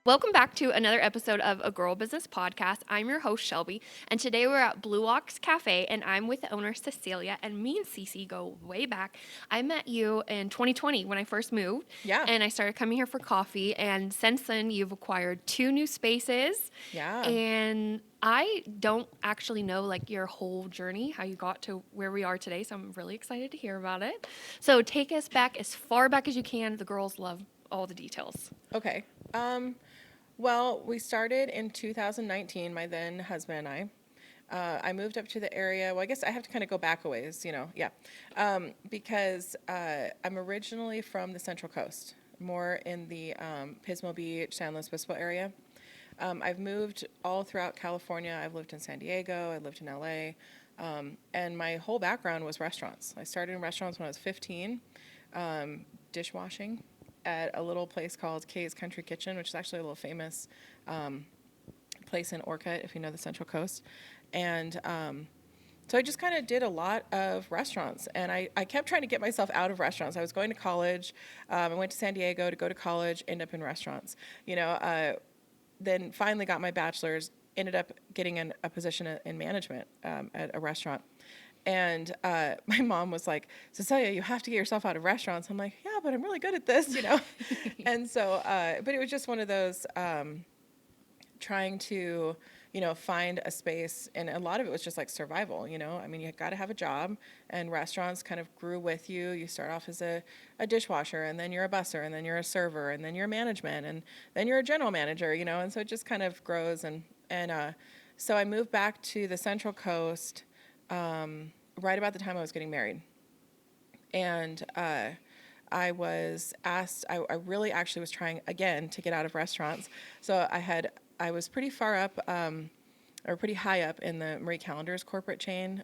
Welcome back to another episode of A Girl Business Podcast. I'm your host, Shelby, and today we're at Blue Ox Cafe, and I'm with the owner, Cecilia, and me and Cece go way back. I met you in 2020 when I first moved, Yeah. and I started coming here for coffee, and since then, you've acquired 2 new spaces, Yeah. and I don't actually know, like, your whole journey, how you got to where we are today, so I'm really excited to hear about it. So take us back as far back as you can. The girls love all the details. Okay. Well, we started in 2019, my then husband and I. I moved up to the area. Well, I guess I have to kind of go back a ways, yeah. Because I'm originally from the Central Coast, more in the Pismo Beach, San Luis Obispo area. I've moved all throughout California. I've lived in San Diego. I lived in LA. And my whole background was restaurants. I started in restaurants when I was 15, dishwashing at a little place called Kay's Country Kitchen, which is actually a little famous place in Orcutt, if you know the Central Coast. And so I just kind of did a lot of restaurants, and I kept trying to get myself out of restaurants. I was going to college. I went to San Diego to go to college, end up in restaurants. Then finally got my bachelor's, ended up getting a position in management at a restaurant. And my mom was like, Cecilia, you have to get yourself out of restaurants. I'm like, yeah, but I'm really good at this, And so, but it was just one of those trying to, find a space. And a lot of it was just like survival, I mean, you got to have a job, and restaurants kind of grew with you. You start off as a dishwasher, and then you're a busser, and then you're a server, and then you're management, and then you're a general manager, and so it just kind of grows. And so I moved back to the Central Coast right about the time I was getting married. And I was asked, I really actually was trying again to get out of restaurants. So I was pretty far up, or pretty high up in the Marie Callender's corporate chain.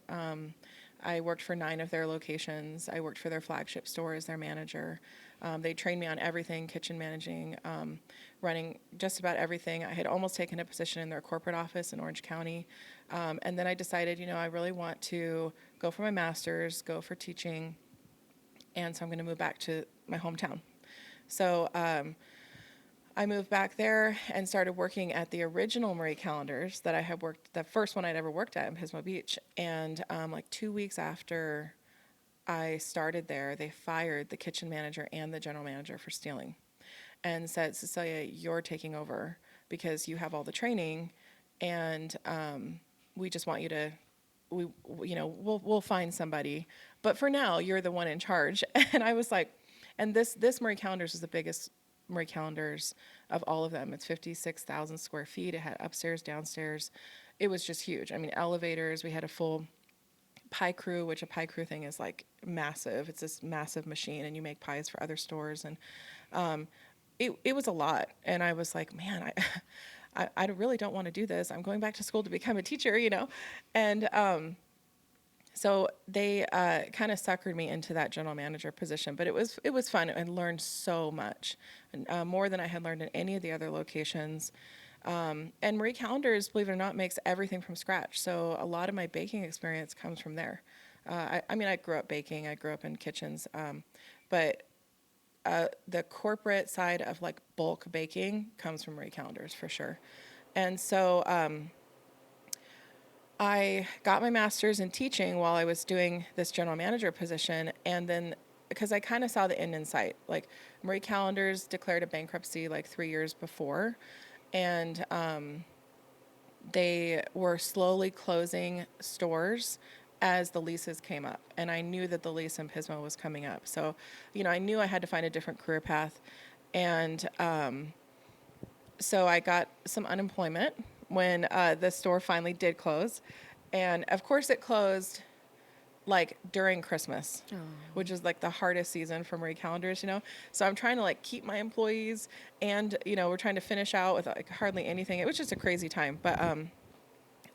I worked for 9 of their locations. I worked for their flagship store as their manager. They trained me on everything, kitchen managing, running just about everything. I had almost taken a position in their corporate office in Orange County. And then I decided, I really want to go for my master's, go for teaching, and so I'm going to move back to my hometown. So I moved back there and started working at the original Marie Callender's that I had worked, the first one I'd ever worked at in Pismo Beach. And like 2 weeks after I started there, they fired the kitchen manager and the general manager for stealing, and said, Cecilia, you're taking over because you have all the training, and we just want you to, we'll find somebody, but for now you're the one in charge. And I was like, and this Marie Callender's is the biggest Marie Callender's of all of them. It's 56,000 square feet. It had upstairs, downstairs. It was just huge. I mean, elevators. We had a full pie crew, which a pie crew thing is like massive. It's this massive machine, and you make pies for other stores. And it was a lot. And I was like, man, I really don't want to do this. I'm going back to school to become a teacher, And so they kind of suckered me into that general manager position. But it was fun, and learned so much, and, more than I had learned in any of the other locations. And Marie Callender's, believe it or not, makes everything from scratch. So a lot of my baking experience comes from there. I mean, I grew up baking. I grew up in kitchens. But the corporate side of like bulk baking comes from Marie Callender's for sure. And so I got my master's in teaching while I was doing this general manager position. And then because I kind of saw the end in sight, like Marie Callender's declared a bankruptcy like 3 years before. And they were slowly closing stores as the leases came up. And I knew that the lease in Pismo was coming up. So, I knew I had to find a different career path. And so I got some unemployment when the store finally did close. And of course it closed like during Christmas, which is like the hardest season for Marie Callender's, So I'm trying to like keep my employees, and, we're trying to finish out with like hardly anything. It was just a crazy time. But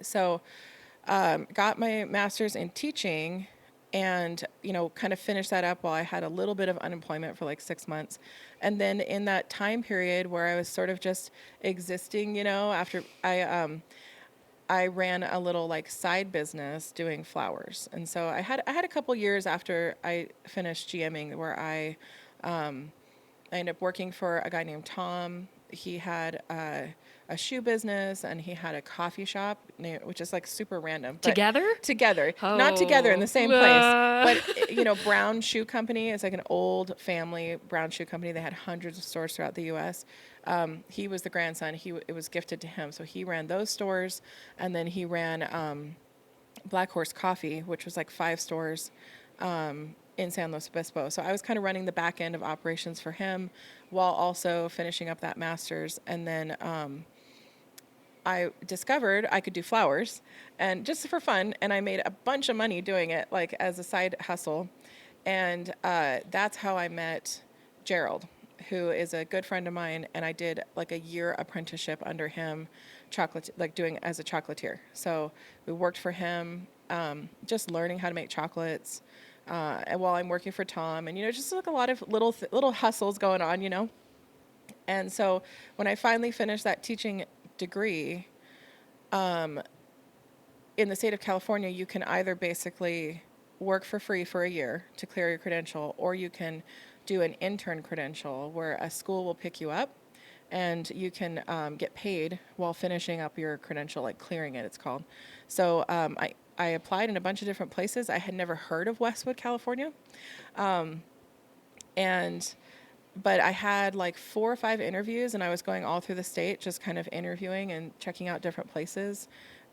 so got my master's in teaching, and, kind of finished that up while I had a little bit of unemployment for like 6 months. And then in that time period where I was sort of just existing, after I ran a little like side business doing flowers. And so I had a couple years after I finished GMing where I ended up working for a guy named Tom. he had a shoe business, and he had a coffee shop, which is like super random. But Together? together, not together in Oh. the same place, but Brown Shoe Company is like an old family Brown Shoe Company. They had hundreds of stores throughout the U.S. He was the grandson. It was gifted to him, so he ran those stores, and then he ran Black Horse Coffee, which was like 5 stores in San Luis Obispo. So I was kind of running the back end of operations for him while also finishing up that master's. And then I discovered I could do flowers, and just for fun, and I made a bunch of money doing it, like as a side hustle. And that's how I met Gerald, who is a good friend of mine, and I did like a year apprenticeship under him, doing as a chocolatier. So we worked for him, just learning how to make chocolates, and while I'm working for Tom, and just like a lot of little hustles going on. And so when I finally finished that teaching degree, in the state of California, you can either basically work for free for a year to clear your credential, or you can do an intern credential where a school will pick you up and you can get paid while finishing up your credential, like clearing it, it's called. So I applied in a bunch of different places. I had never heard of Westwood, California. But I had like 4 or 5 interviews, and I was going all through the state, just kind of interviewing and checking out different places.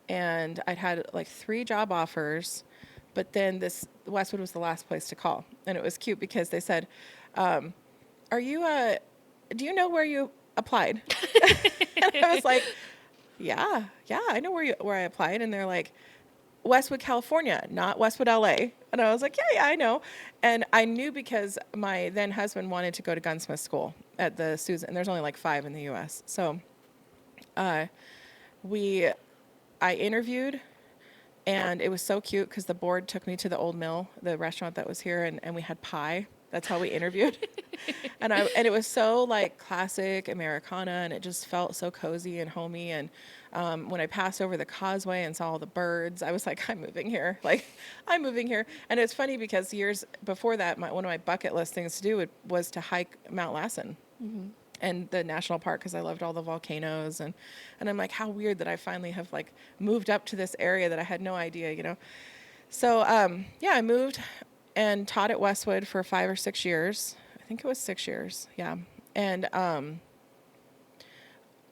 And I'd had like 3 job offers, but then Westwood was the last place to call. And it was cute because they said, do you know where you applied? And I was like, yeah, I know where I applied. And they're like, Westwood, California, not Westwood, LA. And I was like, yeah, I know. And I knew because my then husband wanted to go to gunsmith school at the Susan, and there's only like 5 in the U.S. So I interviewed, and it was so cute because the board took me to the Old Mill, the restaurant that was here, and we had pie. That's how we interviewed. And it was so like classic Americana, and it just felt so cozy and homey. And when I passed over the causeway and saw all the birds, I was like, I'm moving here. Like, I'm moving here. And it's funny because years before that, one of my bucket list things to do was to hike Mount Lassen. Mm-hmm. And the national park, because I loved all the volcanoes, and I'm like, how weird that I finally have like moved up to this area that I had no idea. So I moved and taught at Westwood for 5 or 6 years. I think it was 6 years, yeah. And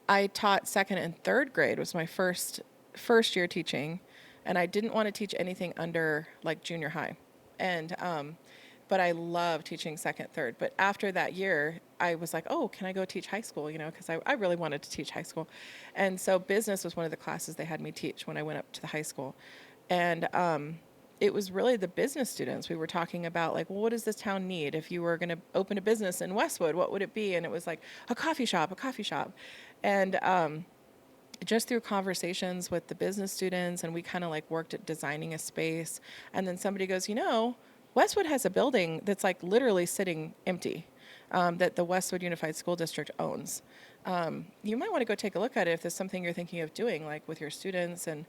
I taught 2nd and 3rd grade was my first year teaching, and I didn't want to teach anything under like junior high, and but I love teaching 2nd, 3rd. But after that year, I was like, oh, can I go teach high school? Because I really wanted to teach high school. And so business was one of the classes they had me teach when I went up to the high school. And it was really the business students. We were talking about like, well, what does this town need? If you were going to open a business in Westwood, what would it be? And it was like a coffee shop. And just through conversations with the business students, and we kind of like worked at designing a space. And then somebody goes, Westwood has a building that's like literally sitting empty, that the Westwood Unified School District owns. You might want to go take a look at it if there's something you're thinking of doing, like with your students. And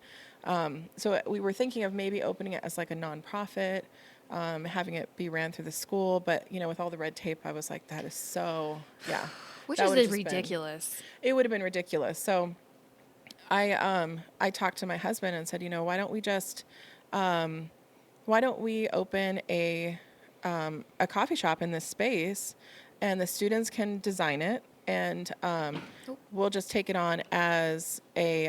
so we were thinking of maybe opening it as like a nonprofit, having it be ran through the school. But, with all the red tape, I was like, that is so, yeah. Which that is ridiculous. It would have been ridiculous. So I talked to my husband and said, why don't we open a coffee shop in this space, and the students can design it, and we'll just take it on as as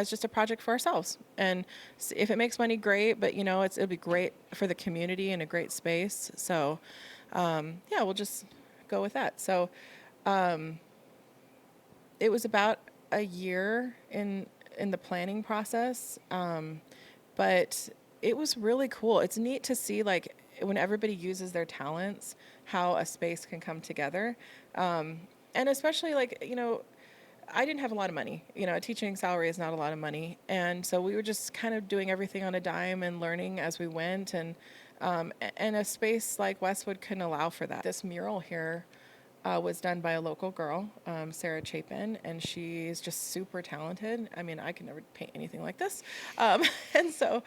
just a project for ourselves. And if it makes money, great, but it'll be great for the community and a great space. So we'll just go with that. So it was about a year in the planning process, but it was really cool. It's neat to see like when everybody uses their talents, how a space can come together, and especially like I didn't have a lot of money. A teaching salary is not a lot of money, and so we were just kind of doing everything on a dime and learning as we went, and a space like Westwood couldn't allow for that. This mural here was done by a local girl, Sarah Chapin, and she's just super talented. I mean, I could never paint anything like this. And so,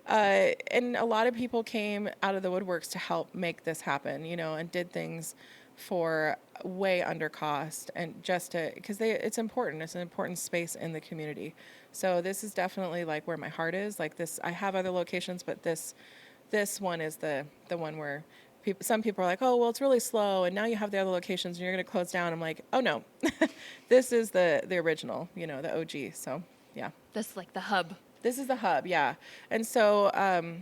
and a lot of people came out of the woodworks to help make this happen, and did things for way under cost, and just to, because it's important. It's an important space in the community. So this is definitely like where my heart is. Like this, I have other locations, but this one is the one where some people are like, oh, well, it's really slow, and now you have the other locations, and you're going to close down. I'm like, oh no, this is the original, the OG. So yeah, This is like the hub. this is the hub. Yeah, and so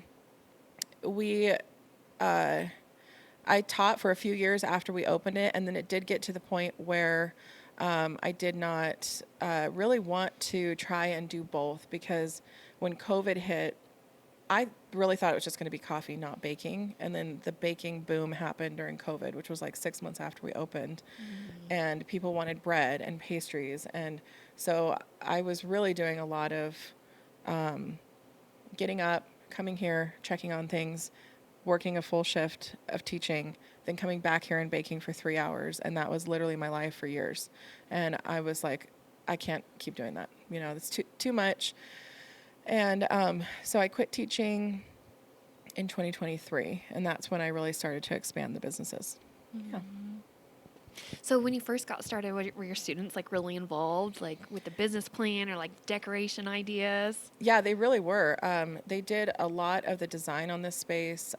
we. I taught for a few years after we opened it, and then it did get to the point where I did not really want to try and do both, because when COVID hit, I really thought it was just going to be coffee, not baking. And then the baking boom happened during COVID, which was like 6 months after we opened. And people wanted bread and pastries. And so I was really doing a lot of getting up, coming here, checking on things, working a full shift of teaching, then coming back here and baking for 3 hours. And that was literally my life for years. And I was like, I can't keep doing that. That's too much. And so I quit teaching in 2023, and that's when I really started to expand the businesses. Yeah. So when you first got started, were your students like really involved, like with the business plan or like decoration ideas? Yeah, they really were. They did a lot of the design on this space.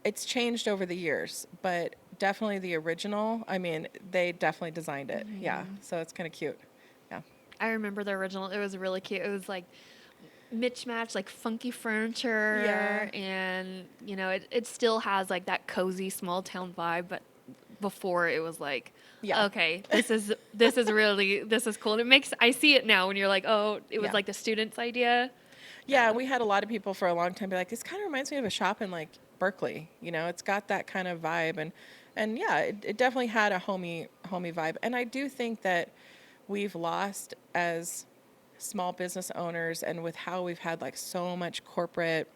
It's changed over the years, but definitely the original, I mean, they definitely designed it. Yeah, so it's kind of cute. Yeah. I remember the original. It was really cute. It was like mismatched, like funky furniture, Yeah. and it still has like that cozy small town vibe. But before it was like, Yeah. okay, this is cool. And I see it now when you're like, oh, it was Yeah. like the student's idea. Yeah, we had a lot of people for a long time be like, this kind of reminds me of a shop in like Berkeley. It's got that kind of vibe, and yeah, it definitely had a homey vibe. And I do think that we've lost as small business owners, and with how we've had like so much corporate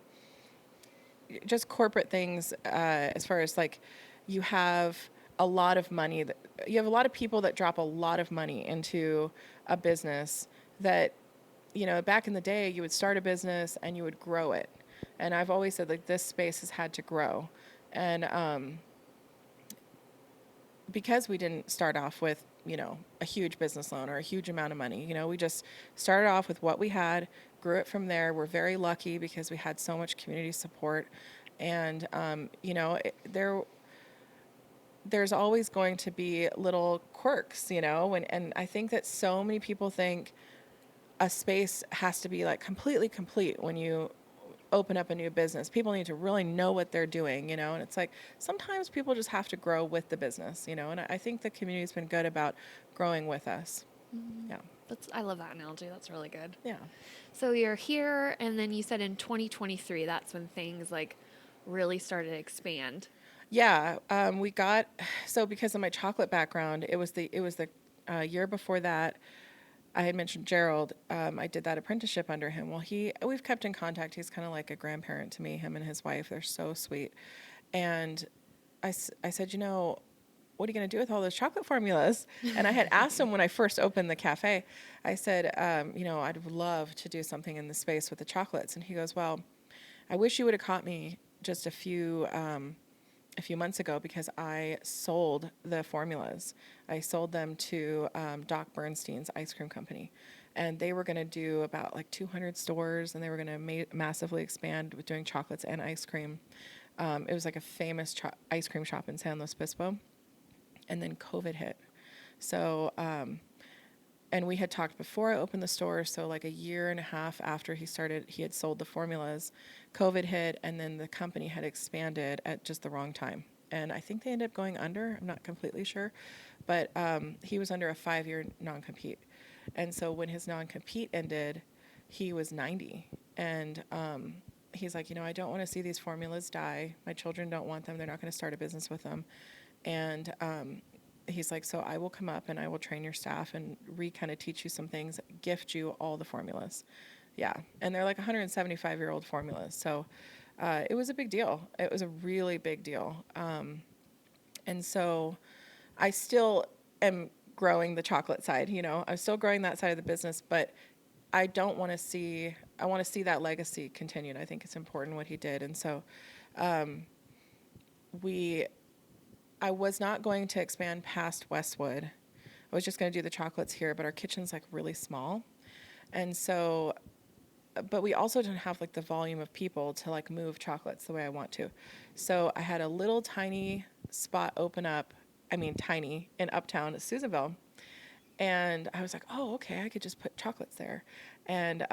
things, as far as like you have a lot of money, you have a lot of people that drop a lot of money into a business that, back in the day, you would start a business and you would grow it. And I've always said, like, this space has had to grow. And because we didn't start off with, a huge business loan or a huge amount of money, we just started off with what we had, grew it from there. We're very lucky because we had so much community support. And, there's always going to be little quirks, and I think that so many people think a space has to be like completely complete when you open up a new business. People need to really know what they're doing, and it's like sometimes people just have to grow with the business, and I think the community's been good about growing with us. Yeah. I love that analogy. That's really good. Yeah. So you're here, and then you said in 2023, that's when things like really started to expand. Yeah, we got, so because of my chocolate background, it was the year before that. I had mentioned Gerald. I did that apprenticeship under him. Well, we've kept in contact. He's kind of like a grandparent to me. Him and his wife, they're so sweet. And I said, what are you going to do with all those chocolate formulas? And I had asked him when I first opened the cafe. I said, I'd love to do something in the space with the chocolates. And he goes, well, I wish you would have caught me just a few months ago, because I sold the formulas. I sold them to Doc Bernstein's ice cream company, and they were going to do about like 200 stores, and they were going to massively expand with doing chocolates and ice cream. It was like a famous ice cream shop in San Luis Obispo, and then COVID hit. So, and we had talked before I opened the store, so like a year and a half after he had sold the formulas, COVID hit, and then the company had expanded at just the wrong time. And I think they ended up going under. I'm not completely sure. But he was under a 5-year non-compete. And so when his non-compete ended, he was 90. And he's like, I don't want to see these formulas die. My children don't want them. They're not going to start a business with them. And he's like, so I will come up and I will train your staff and kind of teach you some things, gift you all the formulas. Yeah. And they're like 175-year-old formulas. So it was a big deal. It was a really big deal. And so I still am growing the chocolate side, I'm still growing that side of the business, but I want to see that legacy continued. I think it's important what he did. And so I was not going to expand past Westwood. I was just going to do the chocolates here, but our kitchen's like really small. And so, but we also don't have like the volume of people to like move chocolates the way I want to. So I had a little tiny spot open up, I mean, tiny in Uptown, Susanville. And I was like, oh, okay, I could just put chocolates there. And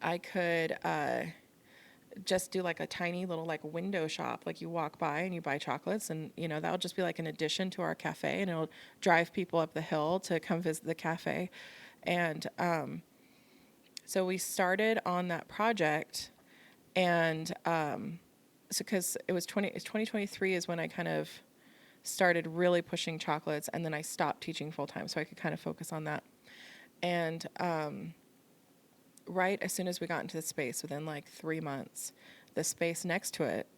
I could just do like a tiny little like window shop. Like you walk by and you buy chocolates, and you know, that'll just be like an addition to our cafe, and it'll drive people up the hill to come visit the cafe. And so we started on that project, and so because it was 2023 is when I kind of started really pushing chocolates, and then I stopped teaching full time so I could kind of focus on that. And right as soon as we got into the space, within like 3 months, the space next to it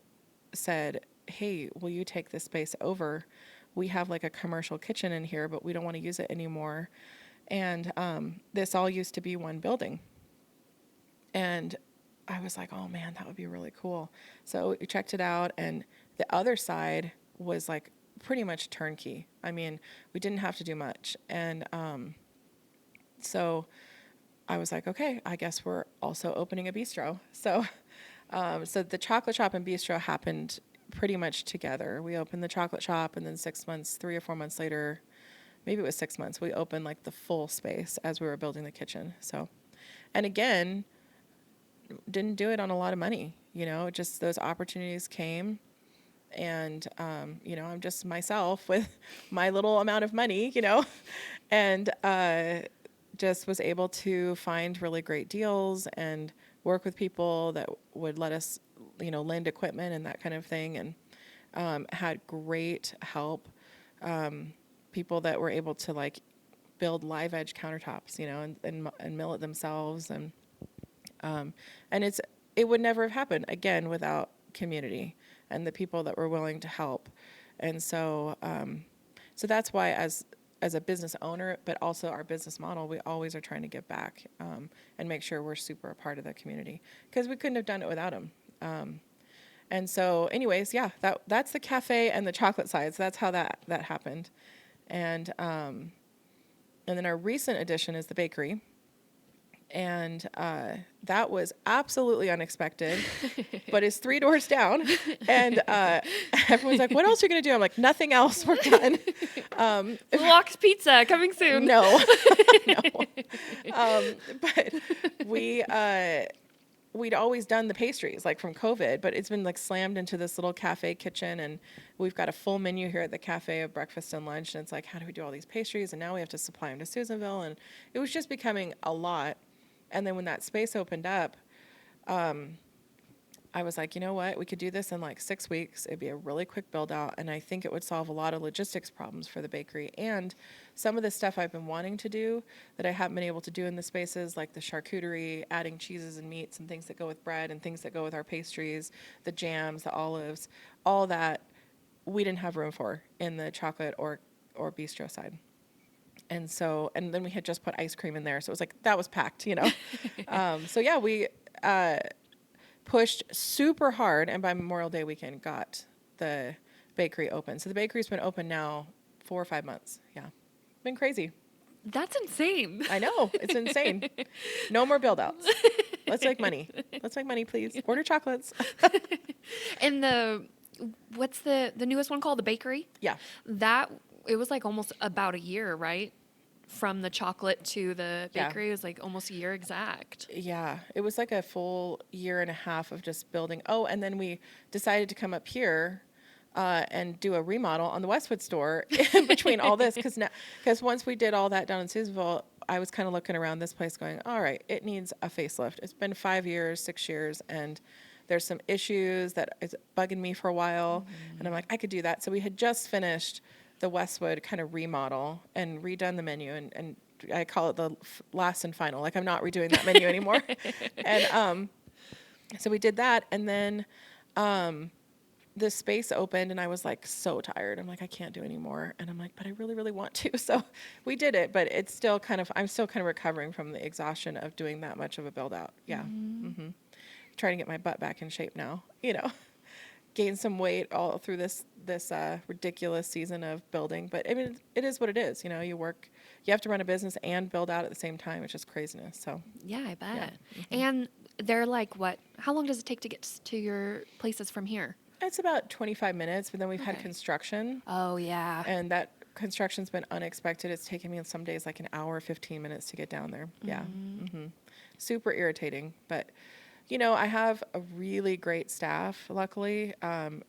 said, hey, will you take this space over? We have like a commercial kitchen in here, but we don't want to use it anymore. And this all used to be one building. And I was like, oh man, that would be really cool. So we checked it out, and the other side was like pretty much turnkey. I mean, we didn't have to do much. And so I was like, okay, I guess we're also opening a bistro. So so the chocolate shop and bistro happened pretty much together. We opened the chocolate shop, and then 6 months, 3 or 4 months later, maybe it was 6 months, we opened like the full space as we were building the kitchen. So, and again, didn't do it on a lot of money, you know, just those opportunities came. And, you know, I'm just myself with my little amount of money, you know, and just was able to find really great deals and work with people that would let us, you know, lend equipment and that kind of thing. And had great help, people that were able to like build live edge countertops, you know, and mill it themselves. And it would never have happened again without community and the people that were willing to help. And so, so that's why as a business owner, but also our business model, we always are trying to give back, and make sure we're super a part of the community, because we couldn't have done it without them. And so anyways, yeah, that's the cafe and the chocolate side. So that's how that happened. And then our recent addition is the bakery. And that was absolutely unexpected, but it's 3 doors down. And everyone's like, what else are you going to do? I'm like, nothing else. We're done. Blue Ox Pizza coming soon. No. No. But we'd always done the pastries, like from COVID, but it's been like slammed into this little cafe kitchen. And we've got a full menu here at the cafe of breakfast and lunch. And it's like, how do we do all these pastries? And now we have to supply them to Susanville. And it was just becoming a lot. And then when that space opened up, I was like, you know what? We could do this in like 6 weeks. It'd be a really quick build out. And I think it would solve a lot of logistics problems for the bakery. And some of the stuff I've been wanting to do that I haven't been able to do in the spaces, like the charcuterie, adding cheeses and meats and things that go with bread and things that go with our pastries, the jams, the olives, all that we didn't have room for in the chocolate or bistro side. And so, and then we had just put ice cream in there. So it was like, that was packed, you know? So yeah, we pushed super hard, and by Memorial Day weekend got the bakery open. So the bakery's been open now 4 or 5 months. Yeah. Been crazy. That's insane. I know. It's insane. No more build outs. Let's make money. Let's make money, please. Order chocolates. And what's the newest one called? The bakery? Yeah. It was like almost about a year, right? From the chocolate to the bakery, it was like almost a year exact. Yeah, it was like a full year and a half of just building. Oh, and then we decided to come up here and do a remodel on the Westwood store in between all this, because once we did all that down in Susanville, I was kind of looking around this place going, all right, it needs a facelift. It's been 5 years, 6 years, and there's some issues that is bugging me for a while. And I'm like, I could do that. So we had just finished the Westwood kind of remodel and redone the menu, and I call it the last and final. Like, I'm not redoing that menu anymore. And so we did that, and then the space opened, and I was like so tired. I'm like, I can't do anymore. And I'm like, but I really, really want to. So we did it, but it's still I'm still kind of recovering from the exhaustion of doing that much of a build out. Yeah. Mm-hmm. Trying to get my butt back in shape now, you know. gained some weight all through this ridiculous season of building. But I mean, it is what it is. You know, you have to run a business and build out at the same time. It's just craziness. So Yeah, I yeah, bet. And they're like, what? How long does it take to get to your places from here? it's about 25 minutes. But then we've had Okay. construction, Oh, yeah. and that construction's been unexpected. It's taken me some days like an hour, 15 minutes to get down there. Yeah, super irritating, but. You know, I have a really great staff, luckily.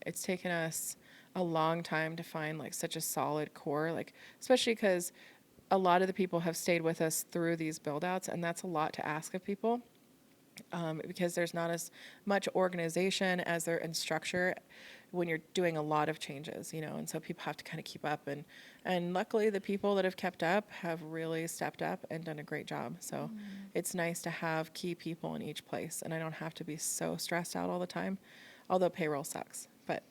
It's taken us a long time to find like such a solid core, like especially because a lot of the people have stayed with us through these build outs, and that's a lot to ask of people because there's not as much organization as there in structure when you're doing a lot of changes, you know, and so people have to kind of keep up and luckily the people that have kept up have really stepped up and done a great job. So it's nice to have key people in each place and I don't have to be so stressed out all the time, although payroll sucks. But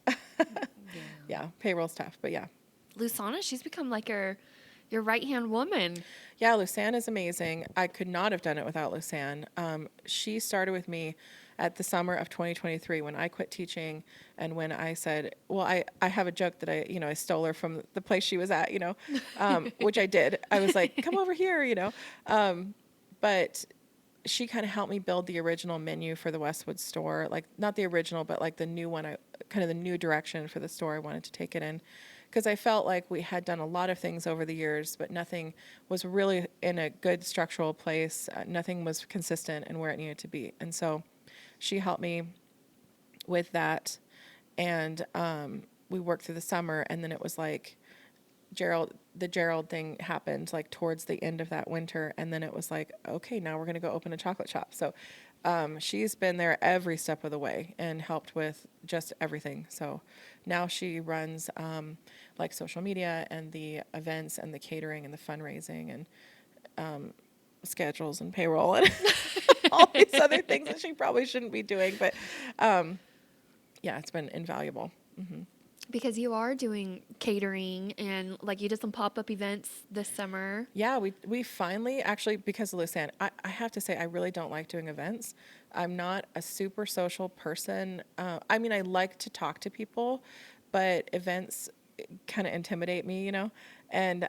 yeah, payroll's tough, but yeah. Lusana, she's become like your right-hand woman. Yeah, Lusanne is amazing. I could not have done it without Lusanne. She started with me at the summer of 2023 when I quit teaching and when I said, well, I have a joke that I stole her from the place she was at, which I did. I was like, come over here. But she kind of helped me build the original menu for the Westwood store, like not the original, but like the new one, kind of the new direction for the store I wanted to take it in. Because I felt like we had done a lot of things over the years, but nothing was really in a good structural place. Nothing was consistent and where it needed to be. And so she helped me with that. And we worked through the summer. And then it was like the Gerald thing happened like towards the end of that winter. And then it was like, okay, now we're going to go open a chocolate shop. So she's been there every step of the way and helped with just everything. So now she runs like social media and the events and the catering and the fundraising and schedules and payroll and all these other things that she probably shouldn't be doing. But yeah, it's been invaluable. Because you are doing catering and like you did some pop-up events this summer. Yeah, we finally, actually, because of Lusanne, I have to say I really don't like doing events. I'm not a super social person. I mean, I like to talk to people, but events kind of intimidate me, And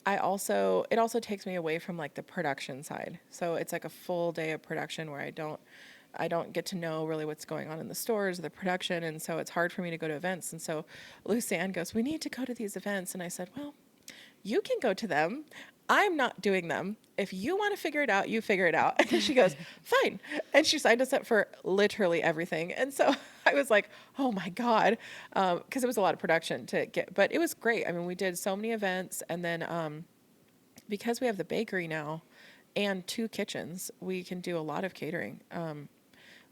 it also takes me away from like the production side. So it's like a full day of production where I don't get to know really what's going on in the stores or the production. And so it's hard for me to go to events. And so Lusanne goes, we need to go to these events. And I said, well, you can go to them. I'm not doing them. If you want to figure it out, you figure it out. And she goes, fine. And she signed us up for literally everything. And so I was like, oh my God. Because it was a lot of production to get, but it was great. I mean, we did so many events. And then because we have the bakery now and 2 kitchens, we can do a lot of catering.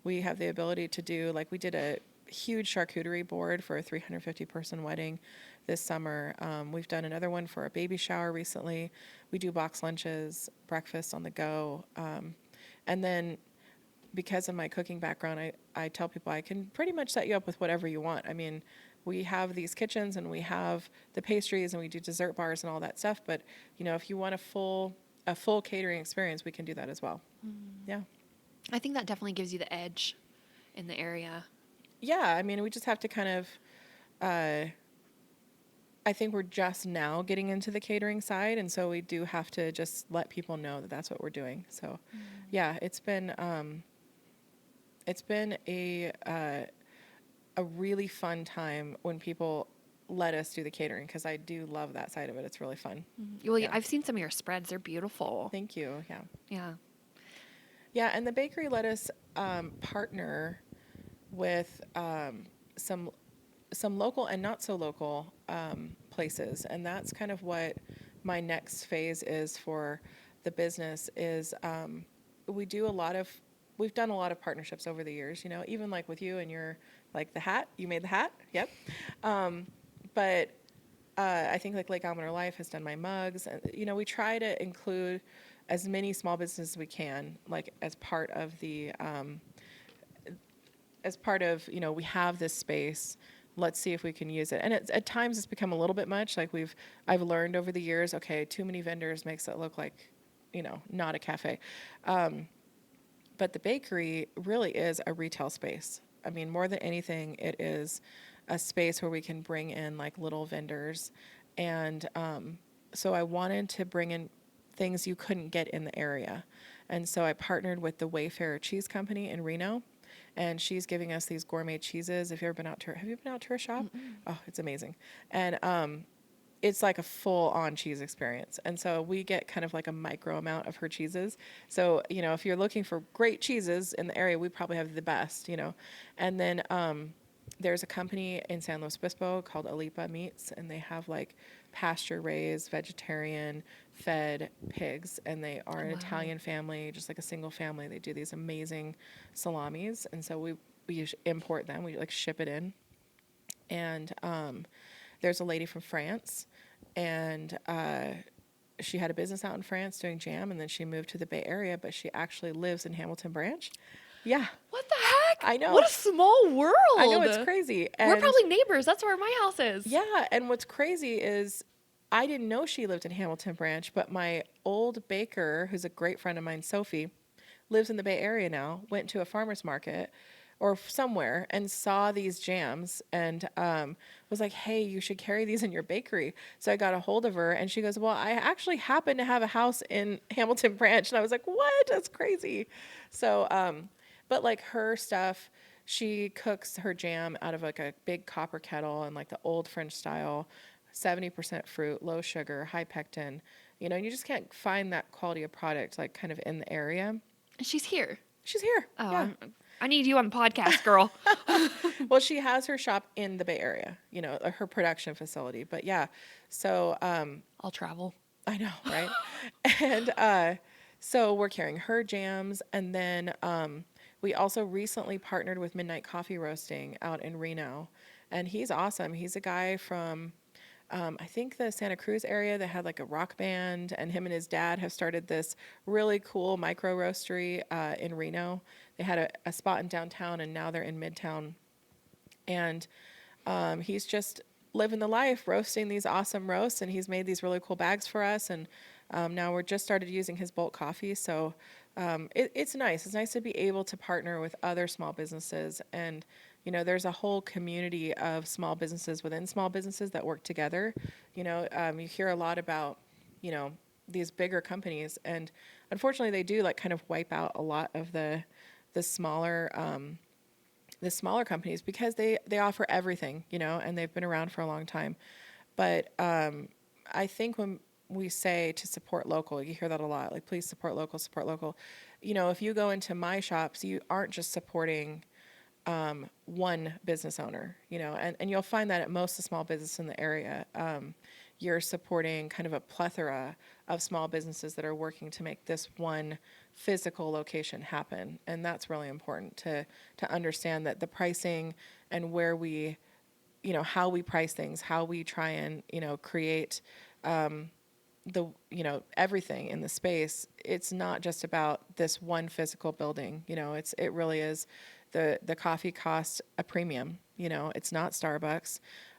We have the ability to do, like we did a huge charcuterie board for a 350 person wedding this summer. We've done another one for a baby shower recently. We do box lunches, breakfast on the go. And then because of my cooking background, I tell people I can pretty much set you up with whatever you want. I mean, we have these kitchens and we have the pastries and we do dessert bars and all that stuff. But, if you want a full catering experience, we can do that as well. Yeah. I think that definitely gives you the edge in the area. Yeah, I mean, we just have to kind of, I think we're just now getting into the catering side, and so we do have to just let people know that that's what we're doing. So, yeah, it's been a really fun time when people let us do the catering because I do love that side of it. It's really fun. Well, Yeah. I've seen some of your spreads. They're beautiful. Thank you. Yeah. Yeah. Yeah, and the bakery let us partner with some local and not so local places, and that's kind of what my next phase is for the business. Is we've done a lot of partnerships over the years. Even like with you and your like the hat, you made the hat. Yep. But I think like Lake Almaner Life has done my mugs, and we try to include as many small businesses as we can, like as part of we have this space. Let's see if we can use it. And at times it's become a little bit much. Like I've learned over the years, okay, too many vendors makes it look like, not a cafe. But the bakery really is a retail space. I mean, more than anything, it is a space where we can bring in like little vendors. And so I wanted to bring in things you couldn't get in the area. And so I partnered with the Wayfarer Cheese Company in Reno, and she's giving us these gourmet cheeses. If you've ever been out to her, have you been out to her shop? Oh, it's amazing. And it's like a full on cheese experience. And so we get kind of like a micro amount of her cheeses. So, you know, if you're looking for great cheeses in the area, we probably have the best, you know. And then there's a company in San Luis Obispo called Alipa Meats, and they have like pasture raised, vegetarian, fed pigs. And they are an Wow. Italian family, just like a single family. They do these amazing salamis. And so we import them, we like ship it in. And there's a lady from France, and she had a business out in France doing jam, and then she moved to the Bay Area, but she actually lives in Hamilton Branch. Yeah, What the heck? I know. What a small world. I know, it's crazy. We're And probably neighbors. That's where my house is. yeah, and what's crazy is I didn't know she lived in Hamilton Branch, but my old baker, who's a great friend of mine, Sophie, lives in the Bay Area now, went to a farmer's market or somewhere and saw these jams and was like, hey, you should carry these in your bakery. So I got a hold of her, and she goes, well, I actually happen to have a house in Hamilton Branch. And I was like, what? That's crazy. So, but like her stuff, she cooks her jam out of like a big copper kettle and like the old French style, 70% fruit, low sugar, high pectin. You know, you just can't find that quality of product like kind of in the area. And she's here. She's here. Oh, Yeah. I need you on the podcast, girl. Well, she has her shop in the Bay Area, you know, her production facility. But yeah, so I'll travel. I know, right? And so we're carrying her jams. And then we also recently partnered with Midnight Coffee Roasting out in Reno. And he's awesome. He's a guy from, I think, the Santa Cruz area that had like a rock band. And him and his dad have started this really cool micro roastery in Reno. They had a spot in downtown, and now they're in Midtown. And he's just living the life, roasting these awesome roasts, and he's made these really cool bags for us. And now we're just started using his bulk coffee, so it's nice. It's nice to be able to partner with other small businesses, and you know, there's a whole community of small businesses within small businesses that work together. You know, you hear a lot about, you know, these bigger companies, and unfortunately, they do like kind of wipe out a lot of the smaller companies because they offer everything, you know, and they've been around for a long time. But I think when we say to support local, you hear that a lot, like please support local, support local. You know, if you go into my shops, you aren't just supporting one business owner, you know, and you'll find that at most of the small business in the area, you're supporting kind of a plethora of small businesses that are working to make this one physical location happen. And that's really important to understand that the pricing and where we, you know, how we price things, how we try and, you know, create the, you know, everything in the space. It's not just about this one physical building, you know, it really is the coffee costs a premium, you know, it's not Starbucks.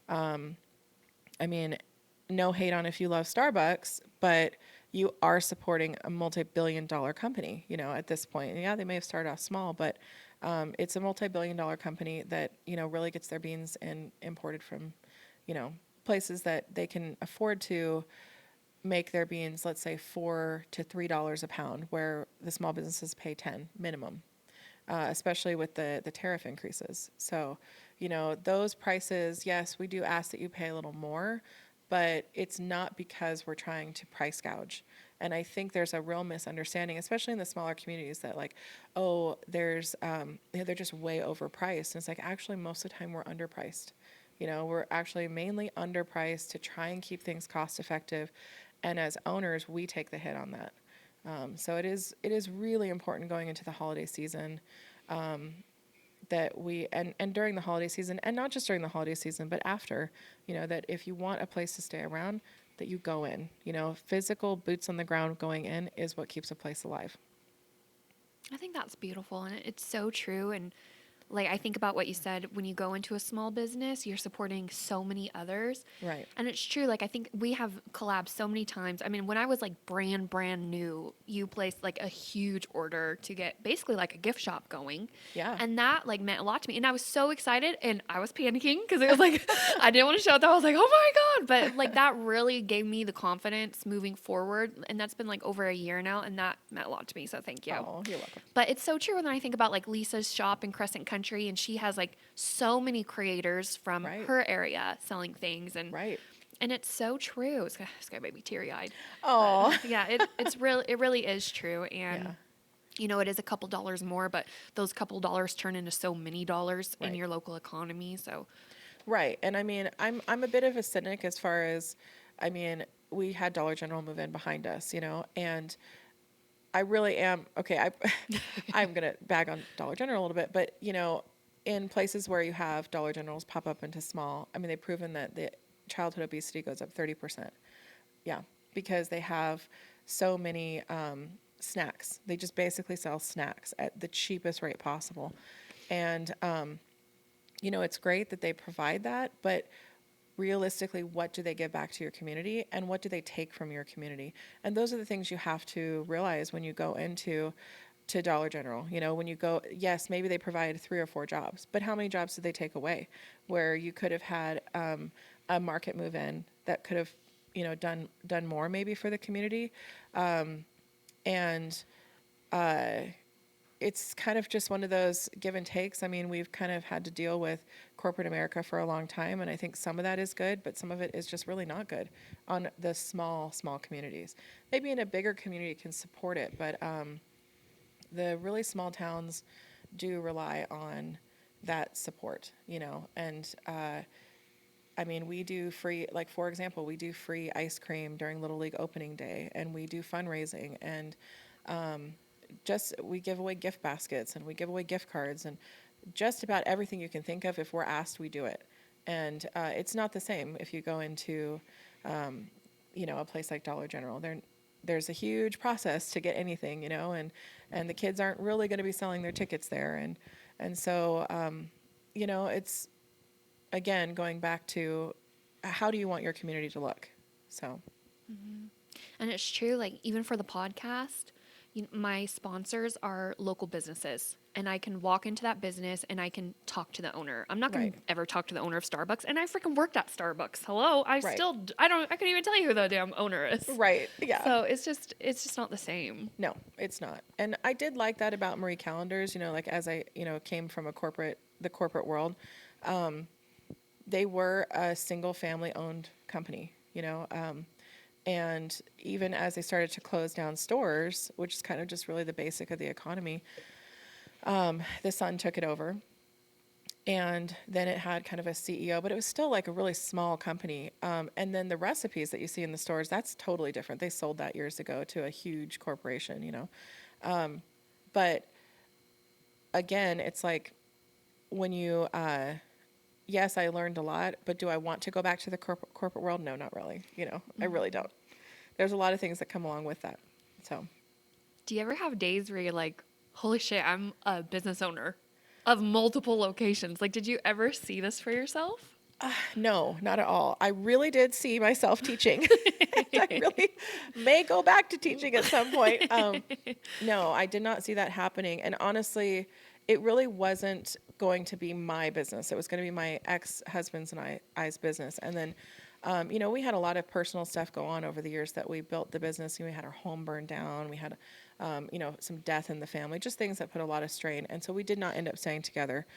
I mean, no hate on if you love Starbucks, but you are supporting a multi-billion-dollar company, you know, at this point. And yeah, they may have started off small, but it's a multi-billion-dollar company that, you know, really gets their beans imported from, you know, places that they can afford to make their beans, let's say $4 to $3 a pound, where the small businesses pay 10 minimum, especially with the tariff increases. So, you know, those prices, yes, we do ask that you pay a little more, but it's not because we're trying to price gouge. And I think there's a real misunderstanding, especially in the smaller communities, that like, oh, there's, they're just way overpriced. And it's like, actually, most of the time we're underpriced. You know, we're actually mainly underpriced to try and keep things cost effective. And as owners, we take the hit on that. So it is really important going into the holiday season, that we, and during the holiday season, and not just during the holiday season, but after, you know, that if you want a place to stay around, that you go in, you know, physical boots on the ground going in is what keeps a place alive. I think that's beautiful, and it's so true. And like I think about what you said, when you go into a small business, you're supporting so many others. Right. And it's true. Like I think we have collabed so many times. I mean, when I was like brand new, you placed like a huge order to get basically like a gift shop going. Yeah. And that like meant a lot to me. And I was so excited and I was panicking because it was like, I didn't want to shout that. I was like, oh my God. But like that really gave me the confidence moving forward. And that's been like over a year now. And that meant a lot to me. So thank you. Oh, you're welcome. But it's so true when I think about like Lisa's shop in Crescent Country, and she has like so many creators from Right. her area selling things, and Right. and it's so true. It's gonna make me teary eyed. Oh. Yeah, it really is true, and Yeah. you know it is a couple dollars more, but those couple dollars turn into so many dollars in Right. your local economy. So Right. And I mean, I'm a bit of a cynic as far as, I mean, we had Dollar General move in behind us, and I really am okay. I'm gonna bag on Dollar General a little bit, but in places where you have Dollar Generals pop up into small, I mean, they've proven that the childhood obesity goes up 30%. Yeah, because they have so many snacks. They just basically sell snacks at the cheapest rate possible, and it's great that they provide that, but realistically, what do they give back to your community and what do they take from your community? And those are the things you have to realize when you go into Dollar General. When you go, yes, maybe they provide 3 or 4 jobs, but how many jobs did they take away? Where you could have had a market move in that could have, done more maybe for the community, and it's kind of just one of those give and takes. I mean, we've kind of had to deal with corporate America for a long time, and I think some of that is good, but some of it is just really not good on the small communities. Maybe in a bigger community can support it, but the really small towns do rely on that support, and I mean, we do free, like for example, we do free ice cream during Little League opening day, and we do fundraising, and we give away gift baskets and we give away gift cards and just about everything you can think of. If we're asked, we do it. And it's not the same if you go into, a place like Dollar General. There's a huge process to get anything, and the kids aren't really going to be selling their tickets there. And so, it's, again, going back to how do you want your community to look? So. and it's true, like even for the podcast, my sponsors are local businesses, and I can walk into that business and I can talk to the owner. I'm not going to Right. ever talk to the owner of Starbucks, and I freaking worked at Starbucks. Hello, Right. I couldn't even tell you who the damn owner is. Right. Yeah. So it's just not the same. No, it's not. And I did like that about Marie Callender's, like as I, came from the corporate world, they were a single family owned company, and even as they started to close down stores, which is kind of just really the basic of the economy, the son took it over. And then it had kind of a CEO, but it was still like a really small company. And then the recipes that you see in the stores, that's totally different. They sold that years ago to a huge corporation, But again, it's like when you, yes, I learned a lot, but do I want to go back to the corporate world? No, not really. I really don't. There's a lot of things that come along with that. So, Do you ever have days where you're like, holy shit, I'm a business owner of multiple locations? Like, did you ever see this for yourself? no, not at all. I really did see myself teaching. I really may go back to teaching at some point. No, I did not see that happening. And honestly, it really wasn't going to be my business. It was going to be my ex-husband's and I's business. And then, we had a lot of personal stuff go on over the years that we built the business. We had our home burned down. We had, some death in the family, just things that put a lot of strain. And so we did not end up staying together.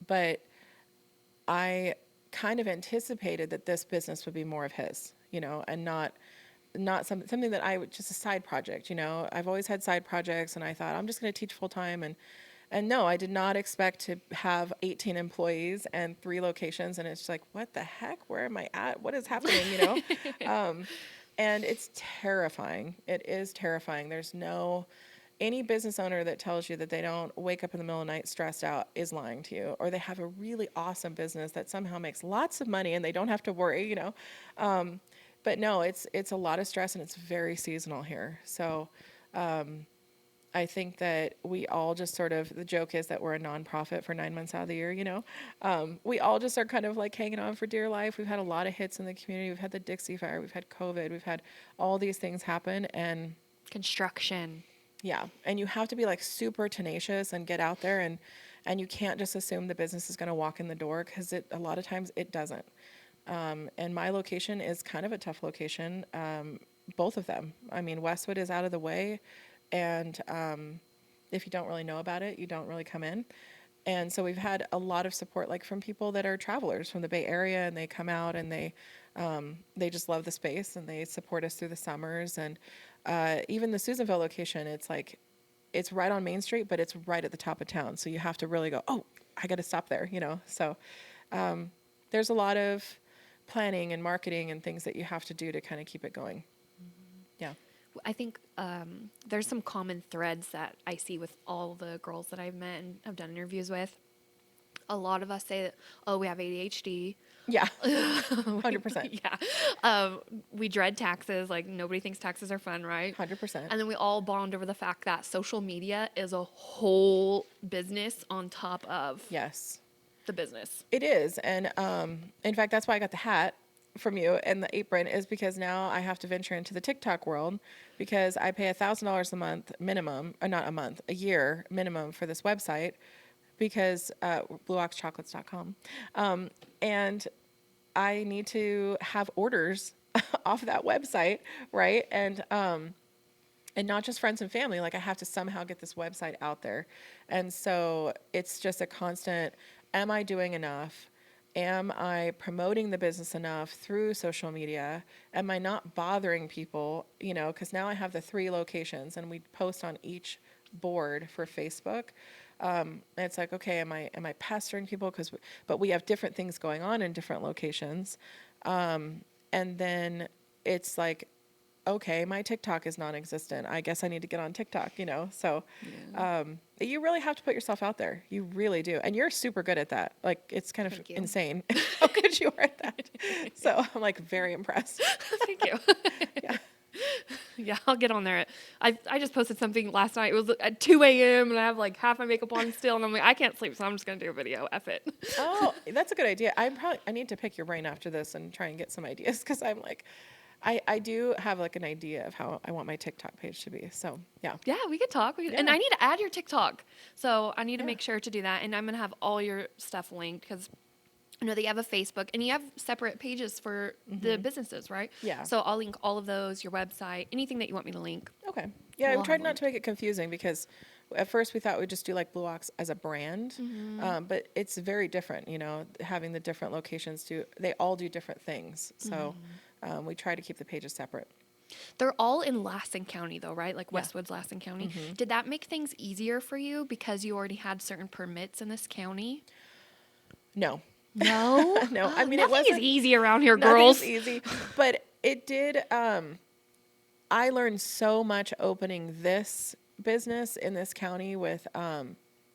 But I kind of anticipated that this business would be more of his, and not something that I would just a side project. I've always had side projects, and I thought I'm just going to teach full time, and no, I did not expect to have 18 employees and 3 locations, and it's like, what the heck? Where am I at? What is happening? And it's terrifying. It is terrifying. There's any business owner that tells you that they don't wake up in the middle of the night stressed out is lying to you, or they have a really awesome business that somehow makes lots of money and they don't have to worry, But no, it's a lot of stress, and it's very seasonal here. So, I think that we all just sort of, the joke is that we're a nonprofit for 9 months out of the year, you know? We all just are kind of like hanging on for dear life. We've had a lot of hits in the community. We've had the Dixie Fire, we've had COVID, we've had all these things happen. And Construction. yeah, and you have to be like super tenacious and get out there, and you can't just assume the business is going to walk in the door, because a lot of times it doesn't. And my location is kind of a tough location. Both of them. I mean, Westwood is out of the way, and if you don't really know about it, you don't really come in. And so we've had a lot of support, like from people that are travelers from the Bay Area, and they come out and they just love the space, and they support us through the summers. And even the Susanville location, it's like, it's right on Main Street, but it's right at the top of town. So you have to really go, oh, I got to stop there, you know? So there's a lot of planning and marketing and things that you have to do to kind of keep it going. Yeah. I think there's some common threads that I see with all the girls that I've met and have done interviews with. A lot of us say that, oh, we have ADHD. Yeah. 100%. Yeah. We dread taxes. Like, nobody thinks taxes are fun, right? 100%. And then we all bond over the fact that social media is a whole business on top of Yes. the business. It is. And in fact, that's why I got the hat from you and the apron, is because now I have to venture into the TikTok world, because I pay $1,000 a month minimum, or not a month, a year minimum for this website, because blueoxchocolates.com. And I need to have orders off that website, right? And not just friends and family, like I have to somehow get this website out there. And so it's just a constant, am I doing enough? Am I promoting the business enough through social media? Am I not bothering people? You know, because now I have the 3 locations, and we post on each board for Facebook. And it's like, okay, am I pestering people? But we have different things going on in different locations. And then it's like, okay, my TikTok is non-existent. I guess I need to get on TikTok, you know? So, you really have to put yourself out there. You really do. And you're super good at that. Like, it's kind of Thank you. insane how good you are at that. So I'm like very impressed. Thank you. Yeah. Yeah, I'll get on there. I just posted something last night. It was at 2 a.m. and I have like half my makeup on still, and I'm like, I can't sleep, so I'm just gonna do a video. F it. Oh, that's a good idea. I need to pick your brain after this and try and get some ideas, because I'm like, I do have like an idea of how I want my TikTok page to be. So yeah. Yeah, we could talk. And Yeah. I need to add your TikTok, so I need to Yeah. make sure to do that. And I'm gonna have all your stuff linked, because I know that you have a Facebook and you have separate pages for the businesses, right? Yeah. So I'll link all of those, your website, anything that you want me to link. Okay. Yeah, We'll we tried have not to make it confusing, because at first we thought we'd just do like Blue Ox as a brand, but it's very different, you know, having the different locations they all do different things. So we try to keep the pages separate. They're all in Lassen County, though, right? Like Yeah. Westwood's Lassen County. Did that make things easier for you because you already had certain permits in this county? No. No, No, I mean, it nothing is wasn't easy around here, nothing's girls. easy, but it did. I learned so much opening this business in this county with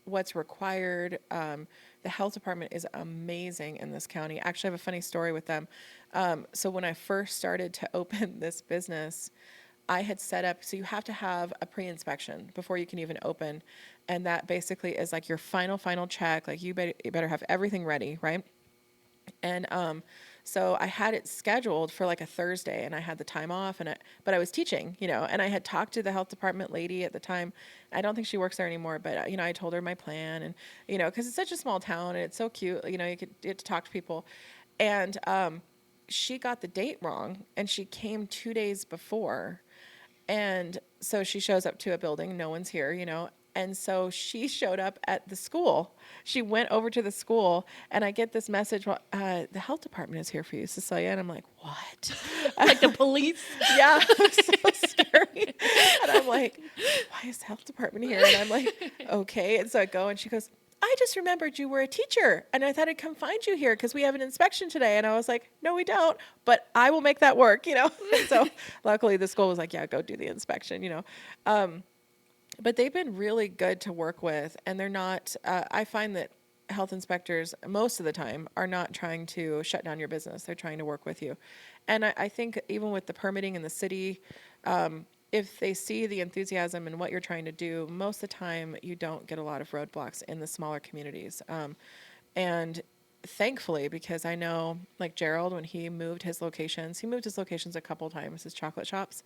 what's required. The health department is amazing in this county. Actually, I have a funny story with them. So when I first started to open this business, I had set up, so you have to have a pre-inspection before you can even open. And that basically is like your final check. Like you better have everything ready, right? And so I had it scheduled for like a Thursday, and I had the time off, but I was teaching, you know, and I had talked to the health department lady at the time. I don't think she works there anymore, but you know, I told her my plan, and you know, because it's such a small town and it's so cute, you know, you get to talk to people, and she got the date wrong, and she came 2 days before. And so she shows up to a building, no one's here, you know. And so she showed up at the school. She went over to the school, and I get this message, well, the health department is here for you, Cecilia. And I'm like, what? Like the police? Yeah, it was so scary. And I'm like, why is the health department here? And I'm like, okay. And so I go, and she goes, I just remembered you were a teacher, and I thought I'd come find you here because we have an inspection today. And I was like, no, we don't, but I will make that work, you know? And so luckily the school was like, yeah, go do the inspection, you know? But they've been really good to work with, and they're not, I find that health inspectors most of the time are not trying to shut down your business. They're trying to work with you. And I think even with the permitting in the city, if they see the enthusiasm and what you're trying to do, most of the time you don't get a lot of roadblocks in the smaller communities. And thankfully, because I know like Gerald, when he moved his locations a couple times, his chocolate shops.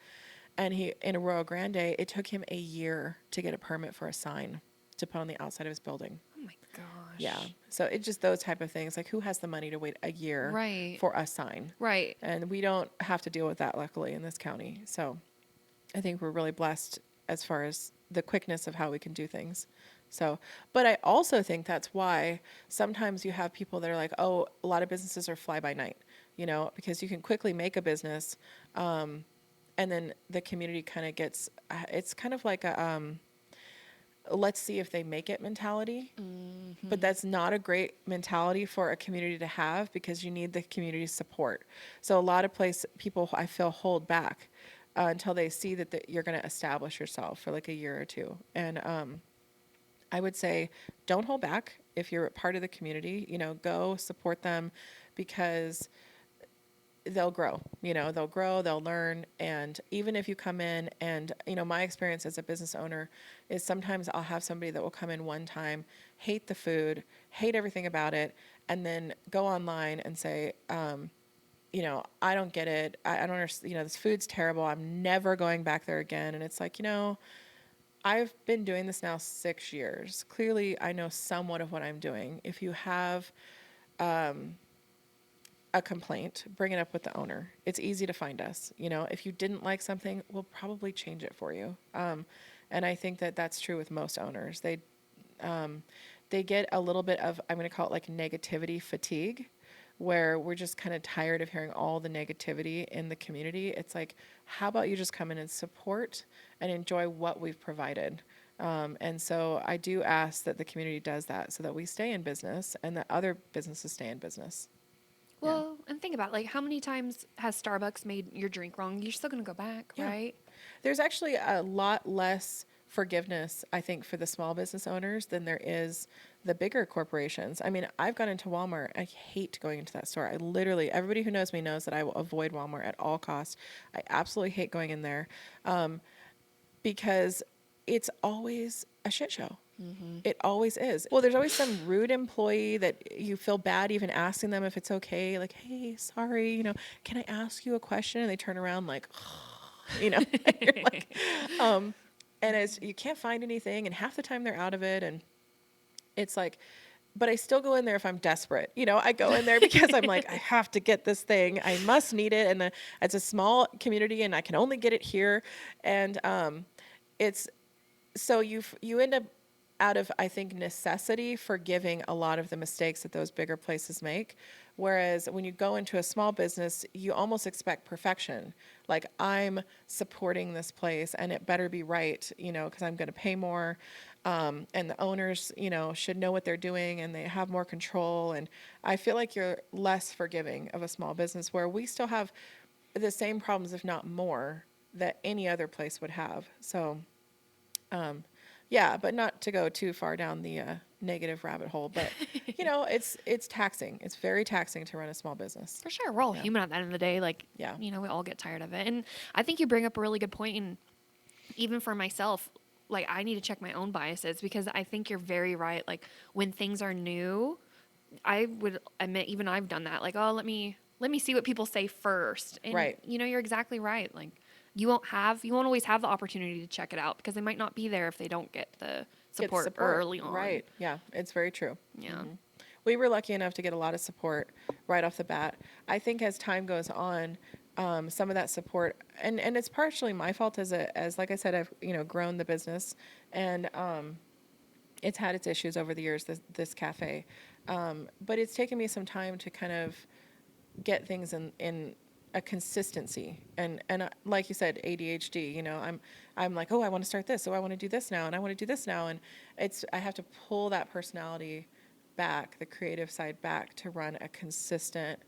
And he, in Arroyo Grande, it took him a year to get a permit for a sign to put on the outside of his building. Oh my gosh. Yeah. So it's just those type of things. Like, who has the money to wait a year Right. for a sign? Right. And we don't have to deal with that, luckily, in this county. So I think we're really blessed as far as the quickness of how we can do things. So, but I also think that's why sometimes you have people that are like, oh, a lot of businesses are fly by night, you know, because you can quickly make a business. And then the community kind of gets, it's kind of like a, let's see if they make it mentality. Mm-hmm. But that's not a great mentality for a community to have, because you need the community support. So a lot of people, I feel, hold back until they see that you're going to establish yourself for like a year or two. And I would say don't hold back. If you're part of the community, you know, go support them, because they'll grow, they'll learn. And even if you come in and, my experience as a business owner is sometimes I'll have somebody that will come in one time, hate the food, hate everything about it, and then go online and say, I don't get it. I don't understand, this food's terrible. I'm never going back there again. And it's like, I've been doing this now 6 years. Clearly, I know somewhat of what I'm doing. If you have a complaint, bring it up with the owner. It's easy to find us. If you didn't like something, we'll probably change it for you. And I think that that's true with most owners. They get a little bit of, I'm going to call it like negativity fatigue, where we're just kind of tired of hearing all the negativity in the community. It's like, how about you just come in and support and enjoy what we've provided? And so I do ask that the community does that, so that we stay in business and that other businesses stay in business. Well, and think about, like, how many times has Starbucks made your drink wrong? You're still going to go back, right? There's actually a lot less forgiveness, I think, for the small business owners than there is the bigger corporations. I mean, I've gone into Walmart. I hate going into that store. Everybody who knows me knows that I will avoid Walmart at all costs. I absolutely hate going in there because it's always a shit show. Mm-hmm. It always is. Well, there's always some rude employee that you feel bad even asking them if it's okay. Like, hey, sorry, can I ask you a question? And they turn around like, and you're like, and as you can't find anything, and half the time they're out of it, and it's like, but I still go in there if I'm desperate. I go in there because I'm like, I have to get this thing. I must need it, and it's a small community, and I can only get it here, and it's so you end up, out of, I think, necessity, forgiving a lot of the mistakes that those bigger places make. Whereas when you go into a small business, you almost expect perfection. Like, I'm supporting this place and it better be right, because I'm going to pay more. And the owners, should know what they're doing and they have more control. And I feel like you're less forgiving of a small business, where we still have the same problems, if not more, that any other place would have. So, yeah, but not to go too far down the negative rabbit hole. But, it's taxing. It's very taxing to run a small business. For sure. We're all human at the end of the day. Like, we all get tired of it. And I think you bring up a really good point. And even for myself, like, I need to check my own biases, because I think you're very right. Like, when things are new, I would admit, even I've done that. Like, oh, let me see what people say first. And, right. You're exactly right. Like, you won't always have the opportunity to check it out, because they might not be there if they don't get the support early on. Right. Yeah, it's very true. Yeah. Mm-hmm. We were lucky enough to get a lot of support right off the bat. I think as time goes on, some of that support, and it's partially my fault as like I said, I've, grown the business, and it's had its issues over the years, this cafe. But it's taken me some time to kind of get things in a consistency, and like you said, ADHD, I'm like, oh, I want to start this, so I want to do this now, and I want to do this now, and I have to pull that personality back, the creative side back, to run a consistent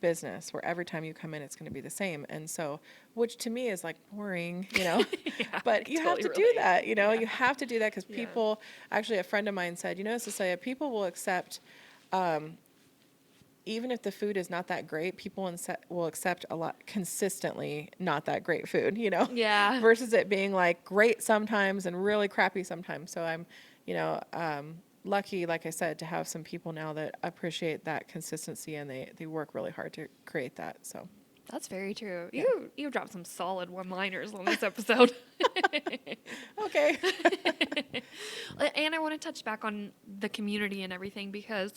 business where every time you come in, it's going to be the same. And so, which to me is like boring, Yeah, but you have to do that, you have to do that, because people, actually a friend of mine said, Cecilia, people will accept even if the food is not that great, people will accept a lot consistently not that great food, Yeah. versus it being like great sometimes and really crappy sometimes. So I'm, lucky, like I said, to have some people now that appreciate that consistency, and they work really hard to create that. So That's very true. yeah. You dropped some solid one-liners on this episode. Okay. And I want to touch back on the community and everything because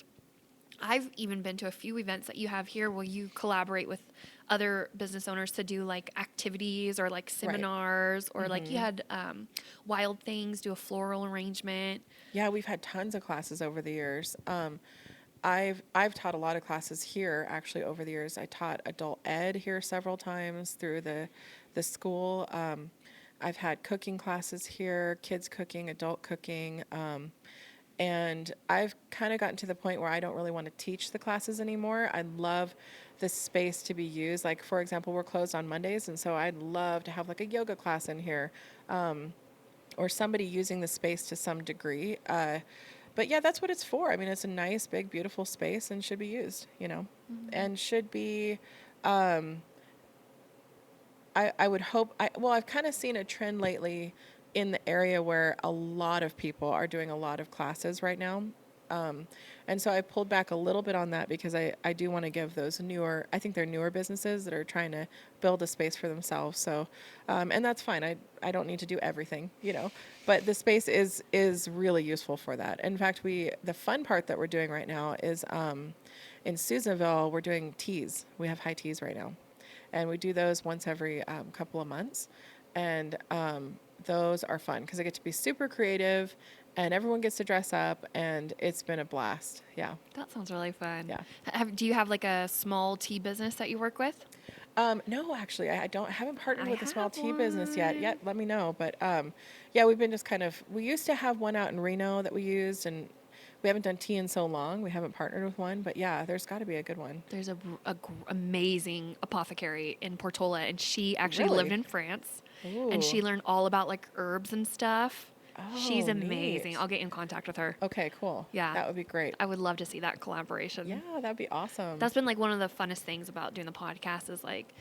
I've even been to a few events that you have here where you collaborate with other business owners to do like activities or like Right. seminars or like you had Wild Things do a floral arrangement. Yeah, we've had tons of classes over the years. I've taught a lot of classes here actually over the years. I taught adult ed here several times through the school. I've had cooking classes here, kids cooking, adult cooking, and I've kind of gotten to the point where I don't really want to teach the classes anymore. I love the space to be used. Like for example, we're closed on Mondays, and so I'd love to have like a yoga class in here, or somebody using the space to some degree. But yeah, that's what it's for. I mean, it's a nice, big, beautiful space and should be used, and should be. I would hope. I've kind of seen a trend lately in the area where a lot of people are doing a lot of classes right now. And so I pulled back a little bit on that because I do want to give those newer, I think they're newer businesses that are trying to build a space for themselves. So, and that's fine. I don't need to do everything, but the space is really useful for that. In fact, the fun part that we're doing right now is, in Susanville, we're doing teas. We have high teas right now. And we do those once every couple of months. And those are fun because I get to be super creative and everyone gets to dress up, and it's been a blast. Yeah. That sounds really fun. Yeah. Do you have like a small tea business that you work with? No, actually, I haven't partnered I with a small have tea business yet. one. Let me know. But yeah, we've been just we used to have one out in Reno that we used, and we haven't done tea in so long. We haven't partnered with one, but yeah, there's got to be a good one. There's a amazing apothecary in Portola, and she actually Really? lived in France, and she Ooh. learned all about like herbs and stuff. She's Oh, amazing. neat. I'll get in contact with her. Okay, cool. Yeah, That would be great. I would love to see that collaboration. Yeah, that'd be awesome. That's been like one of the funnest things about doing the podcast is like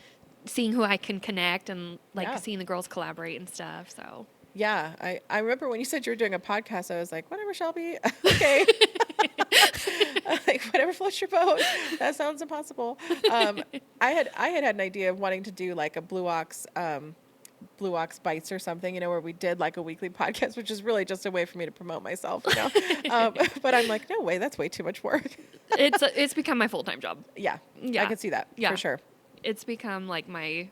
seeing who I can connect and like Yeah. seeing the girls collaborate and stuff. So Yeah, I remember when you said you were doing a podcast, I was like, whatever, Shelby. Okay. Like, whatever floats your boat. That sounds impossible. I had an idea of wanting to do like a Blue Ox Bites or something, where we did like a weekly podcast, which is really just a way for me to promote myself. But I'm like, no way, that's way too much work. it's become my full-time job. Yeah, Yeah. I could see that Yeah. for sure. It's become like my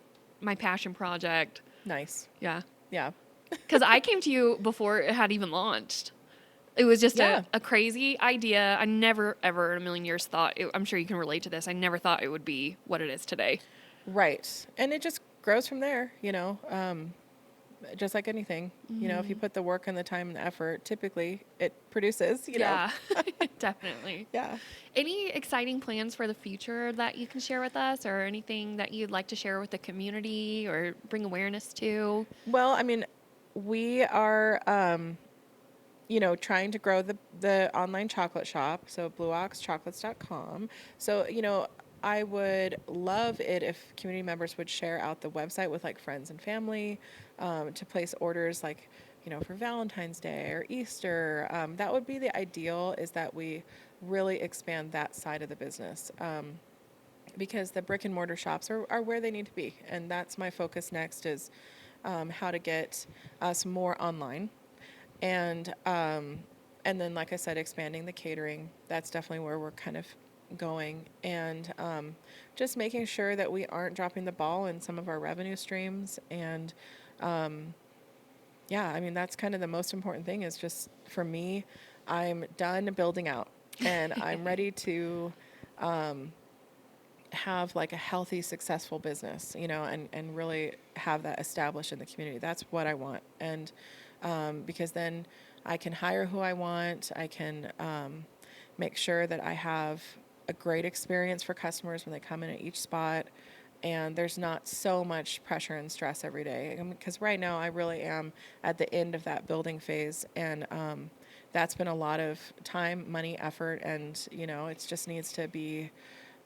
passion project. Nice. Yeah. Yeah. Because I came to you before it had even launched. It was just Yeah. a crazy idea. I never, ever in a million years thought, I'm sure you can relate to this. I never thought it would be what it is today. Right. And it just grows from there, just like anything. If you put the work and the time and the effort, typically it produces, Yeah, definitely. Yeah. Any exciting plans for the future that you can share with us or anything that you'd like to share with the community or bring awareness to? Well, I mean, we are, trying to grow the online chocolate shop, so blueoxchocolates.com. So, I would love it if community members would share out the website with like friends and family, to place orders like, for Valentine's Day or Easter. That would be the ideal, is that we really expand that side of the business. Because the brick and mortar shops are where they need to be. And that's my focus next is how to get us more online. And then, like I said, expanding the catering. That's definitely where we're kind of going. And just making sure that we aren't dropping the ball in some of our revenue streams. And yeah, I mean, that's kind of the most important thing is just, for me, I'm done building out. And I'm ready to have like a healthy, successful business, and really have that established in the community. That's what I want. And because then I can hire who I want. I can make sure that I have a great experience for customers when they come in at each spot. And there's not so much pressure and stress every day. Because right now I really am at the end of that building phase. And that's been a lot of time, money, effort. And, it just needs to be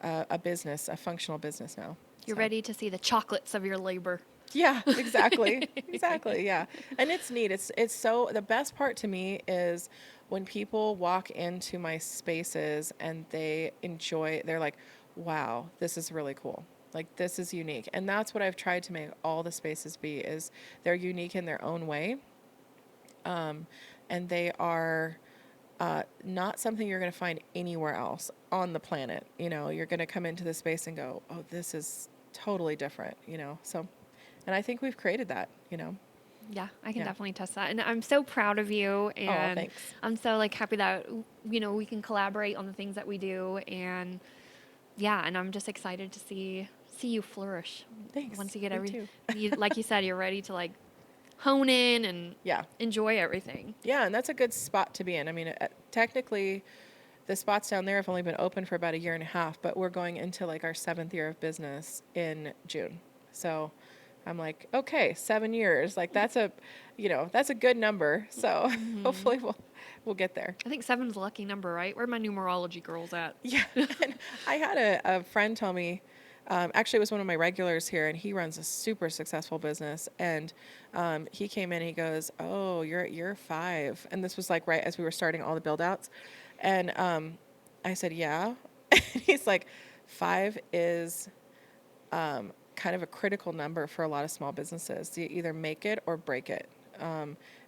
a business, a functional business now. You're So. ready to see the chocolates of your labor. Yeah, exactly. Exactly. Yeah. And it's neat. It's so the best part to me is when people walk into my spaces and they're like, wow, this is really cool. Like this is unique. And that's what I've tried to make all the spaces be is they're unique in their own way. And they are not something you're going to find anywhere else on the planet. You're going to come into the space and go, oh, this is totally different. So, and I think we've created that. Yeah, I can Yeah. definitely test that. And I'm so proud of you. Oh, And thanks. I'm so like happy that, we can collaborate on the things that we do. And yeah, and I'm just excited to see you flourish Thanks. once you get Me too. like you said, you're ready to like hone in and Yeah. enjoy everything. Yeah, and that's a good spot to be in. I mean, technically, the spots down there have only been open for about a year and a half, but we're going into like our 7th year of business in June. So I'm like, okay, 7 years. Like that's a good number. So hopefully we'll get there. I think 7's a lucky number, right? Where are my numerology girls at? Yeah. And I had a friend tell me, actually, it was one of my regulars here, and he runs a super successful business. And he came in, and he goes, "Oh, you're 5," and this was like right as we were starting all the build outs, and I said, "Yeah," and he's like, "5 is kind of a critical number for a lot of small businesses. You either make it or break it."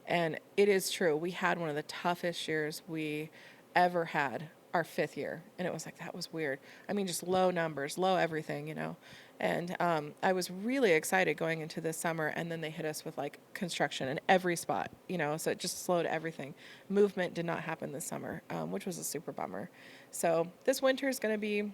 And it is true. We had one of the toughest years we ever had, our 5th year. And it was like, that was weird. I mean, just low numbers, low everything. And I was really excited going into this summer. And then they hit us with like construction in every spot. So it just slowed everything. Movement did not happen this summer, which was a super bummer. So this winter is going to be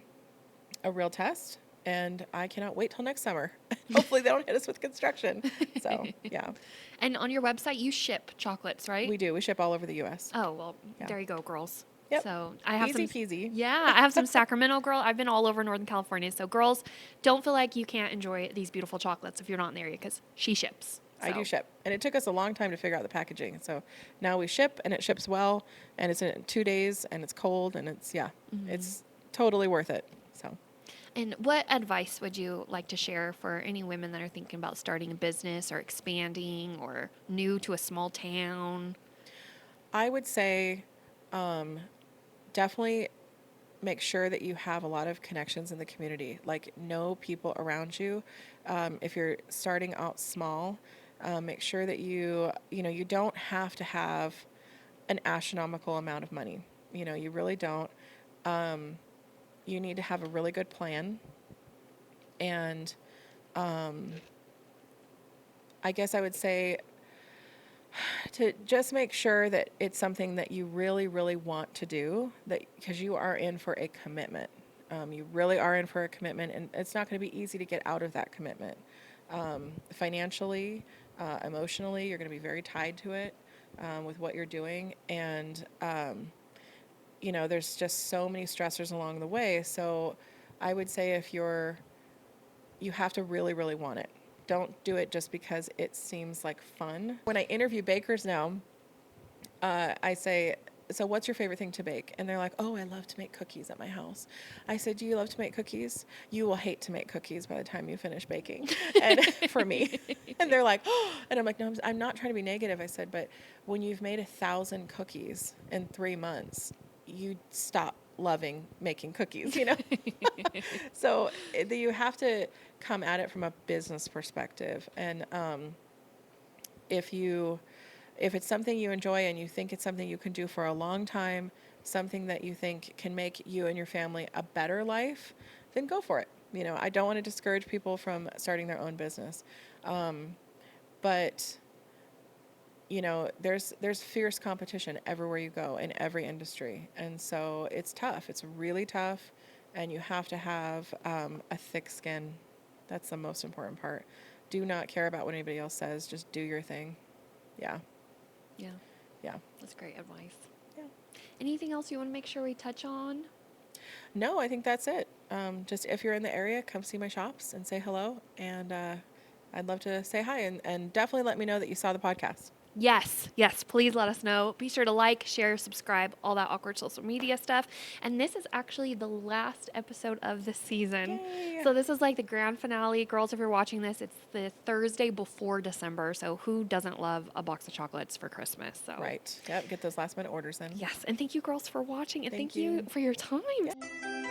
a real test. And I cannot wait till next summer. Hopefully they don't hit us with construction. So, yeah. And on your website, you ship chocolates, right? We do. We ship all over the U.S. Oh, well, Yeah. there you go, girls. Yep. So I have Easy some peasy. Yeah, I have some Sacramento girl. I've been all over Northern California. So girls, don't feel like you can't enjoy these beautiful chocolates if you're not in the area because she ships. I do So. ship. And it took us a long time to figure out the packaging. So now we ship and it ships well and it's in 2 days and it's cold and it's totally worth it. So And what advice would you like to share for any women that are thinking about starting a business or expanding or new to a small town? I would say definitely make sure that you have a lot of connections in the community, like know people around you. If you're starting out small, make sure that you don't have to have an astronomical amount of money. You really don't. You need to have a really good plan. And I guess I would say to just make sure that it's something that you really, really want to do, because you are in for a commitment. You really are in for a commitment, and it's not going to be easy to get out of that commitment. Financially, emotionally, you're going to be very tied to it with what you're doing. And there's just so many stressors along the way. So I would say you have to really, really want it. Don't do it just because it seems like fun. When I interview bakers now, I say, "So what's your favorite thing to bake?" And they're like, "Oh, I love to make cookies at my house." I said, "Do you love to make cookies? You will hate to make cookies by the time you finish baking." And for me, and they're like, "Oh," and I'm like, "No, I'm not trying to be negative." I said, "But when you've made 1,000 cookies in 3 months, you stop loving making cookies. So you have to come at it from a business perspective. And if it's something you enjoy and you think it's something you can do for a long time, something that you think can make you and your family a better life, then go for it. I don't want to discourage people from starting their own business. But there's fierce competition everywhere you go in every industry. And so it's tough. It's really tough. And you have to have a thick skin. That's the most important part. Do not care about what anybody else says. Just do your thing. Yeah. Yeah. Yeah. That's great advice. Yeah. Anything else you want to make sure we touch on? No, I think that's it. Just if you're in the area, come see my shops and say hello. And I'd love to say hi. And definitely let me know that you saw the podcast. Yes, yes, please let us know. Be sure to like, share, subscribe, all that awkward social media stuff. And this is actually the last episode of the season. Yay! So this is like the grand finale. Girls, if you're watching this, it's the Thursday before December. So who doesn't love a box of chocolates for Christmas? So Right. Yep. Get those last minute orders in. yes, and thank you girls for watching and Thank thank you you. for your time. Yeah.